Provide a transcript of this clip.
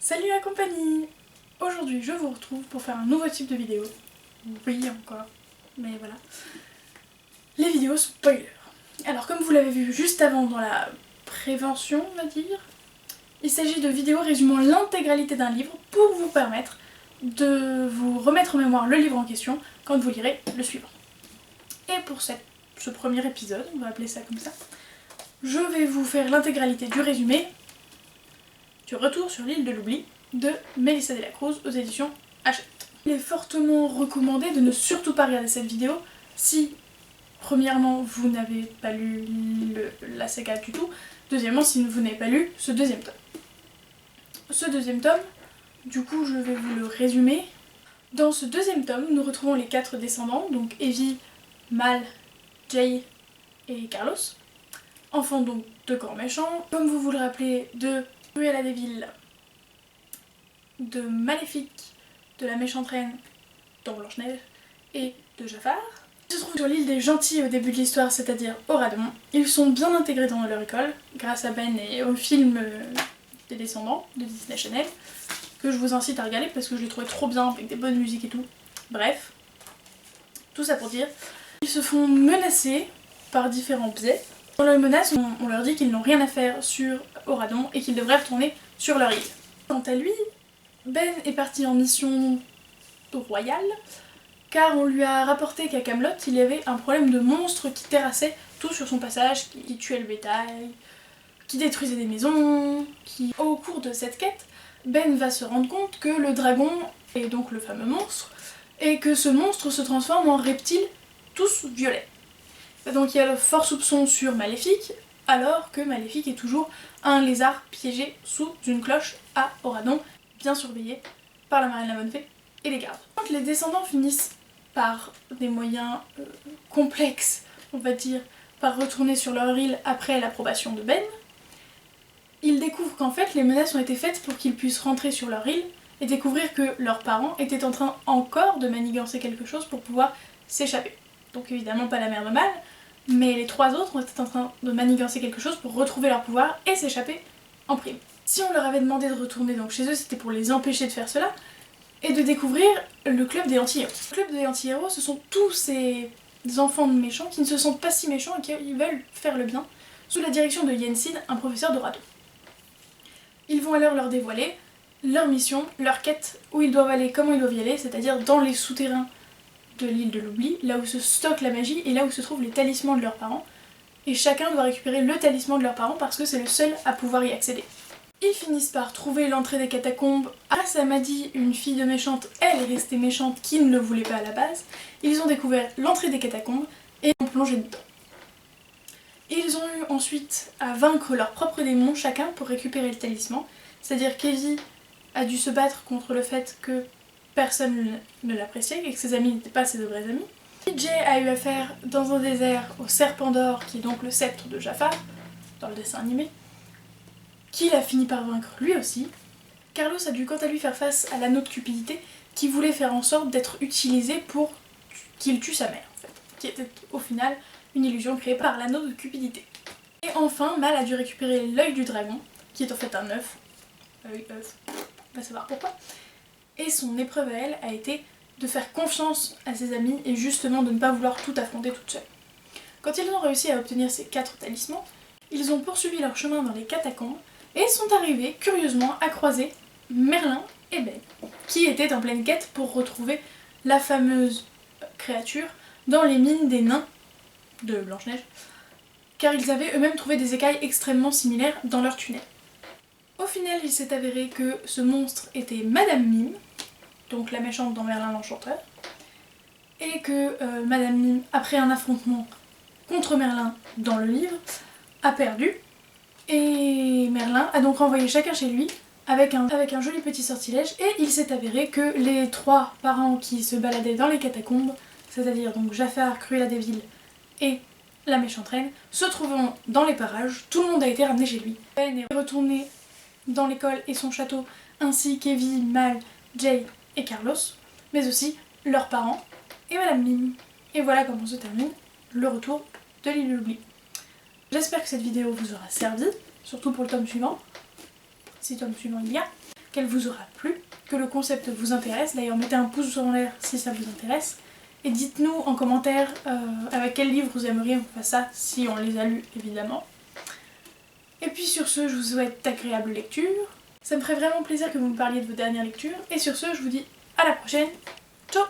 Salut la compagnie! Aujourd'hui je vous retrouve pour faire un nouveau type de vidéo. Oui encore, mais voilà. Les vidéos spoilers. Alors comme vous l'avez vu juste avant dans la prévention on va dire, il s'agit de vidéos résumant l'intégralité d'un livre pour vous permettre de vous remettre en mémoire le livre en question quand vous lirez le suivant. Et pour ce premier épisode, on va appeler ça comme ça, je vais vous faire l'intégralité du résumé du Retour sur l'île de l'oubli de Melissa Delacruz aux éditions Hachette. Il est fortement recommandé de ne surtout pas regarder cette vidéo si, premièrement, vous n'avez pas lu la saga du tout, deuxièmement, si vous n'avez pas lu ce deuxième tome. Ce deuxième tome, du coup, je vais vous le résumer. Dans ce deuxième tome, nous retrouvons les 4 descendants, donc Evie, Mal, Jay et Carlos, enfants donc de corps méchants, comme vous le rappelez, de Cruella de Vil, de Maléfique, de la méchante reine dans Blanche-Neige et de Jafar. Ils se trouvent sur l'île des gentils au début de l'histoire, c'est-à-dire au Radon. Ils sont bien intégrés dans leur école, grâce à Ben et au film des descendants de Disney Channel, que je vous incite à regarder parce que je l'ai trouvé trop bien, avec des bonnes musiques et tout. Bref, tout ça pour dire, ils se font menacer par différents biais. Dans leur menace, on leur dit qu'ils n'ont rien à faire sur Auradon et qu'ils devraient retourner sur leur île. Quant à lui, Ben est parti en mission royale car on lui a rapporté qu'à Camelot il y avait un problème de monstres qui terrassaient tout sur son passage, qui tuaient le bétail, qui détruisaient des maisons, Au cours de cette quête, Ben va se rendre compte que le dragon est donc le fameux monstre et que ce monstre se transforme en reptiles tous violets. Donc il y a le fort soupçon sur Maléfique, alors que Maléfique est toujours un lézard piégé sous une cloche à Auradon, bien surveillé par la marraine la bonne fée et les gardes. Quand les descendants finissent par des moyens complexes, on va dire, par retourner sur leur île après l'approbation de Ben, ils découvrent qu'en fait les menaces ont été faites pour qu'ils puissent rentrer sur leur île et découvrir que leurs parents étaient en train encore de manigancer quelque chose pour pouvoir s'échapper. Donc évidemment pas la mère de Mal, mais les 3 autres étaient en train de manigancer quelque chose pour retrouver leur pouvoir et s'échapper en prime. Si on leur avait demandé de retourner donc chez eux, c'était pour les empêcher de faire cela et de découvrir le club des anti-héros. Le club des anti-héros, ce sont tous ces enfants de méchants qui ne se sentent pas si méchants et qui veulent faire le bien, sous la direction de Yensid, un professeur de Radon. Ils vont alors leur dévoiler leur mission, leur quête, où ils doivent aller, comment ils doivent y aller, c'est-à-dire dans les souterrains de l'île de l'oubli, là où se stocke la magie et là où se trouvent les talismans de leurs parents. Et chacun doit récupérer le talisman de leurs parents parce que c'est le seul à pouvoir y accéder. Ils finissent par trouver l'entrée des catacombes. Grâce à Maddie, une fille de méchante, elle est restée méchante qui ne le voulait pas à la base. Ils ont découvert l'entrée des catacombes et ont plongé dedans. Ils ont eu ensuite à vaincre leurs propres démons chacun pour récupérer le talisman. C'est-à-dire qu'Evie a dû se battre contre le fait que personne ne l'appréciait et que ses amis n'étaient pas ses vrais amis. Jay a eu affaire dans un désert au serpent d'or qui est donc le sceptre de Jafar, dans le dessin animé, qu'il a fini par vaincre lui aussi. Carlos a dû quant à lui faire face à l'anneau de cupidité qui voulait faire en sorte d'être utilisé pour qu'il tue sa mère, en fait, qui était au final une illusion créée par l'anneau de cupidité. Et enfin, Mal a dû récupérer l'œil du dragon, qui est en fait un œuf. Œuf, on va savoir pourquoi. Et son épreuve à elle a été de faire confiance à ses amis et justement de ne pas vouloir tout affronter toute seule. Quand ils ont réussi à obtenir ces 4 talismans, ils ont poursuivi leur chemin dans les catacombes et sont arrivés curieusement à croiser Merlin et Ben, qui étaient en pleine quête pour retrouver la fameuse créature dans les mines des nains de Blanche-Neige, car ils avaient eux-mêmes trouvé des écailles extrêmement similaires dans leur tunnel. Au final, il s'est avéré que ce monstre était Madame Mime, donc la méchante dans Merlin l'Enchanteur, et que Madame Mime, après un affrontement contre Merlin dans le livre, a perdu, et Merlin a donc renvoyé chacun chez lui avec un joli petit sortilège, et il s'est avéré que les 3 parents qui se baladaient dans les catacombes, c'est-à-dire donc Jafar, Cruella de Vil et la méchante reine, se trouvant dans les parages, tout le monde a été ramené chez lui. Ben est retourné dans l'école et son château, ainsi qu'Evie, Mal, Jay et Carlos, mais aussi leurs parents et Madame Mime. Et voilà comment se termine le retour de l'île de l'oubli. J'espère que cette vidéo vous aura servi, surtout pour le tome suivant, si tome suivant il y a. qu'elle vous aura plu, que le concept vous intéresse. D'ailleurs mettez un pouce en l'air si ça vous intéresse. Et dites-nous en commentaire avec quel livre vous aimeriez qu'on fasse ça, si on les a lus évidemment. Et puis sur ce, je vous souhaite d'agréables lectures. Ça me ferait vraiment plaisir que vous me parliez de vos dernières lectures. Et sur ce, je vous dis à la prochaine. Ciao!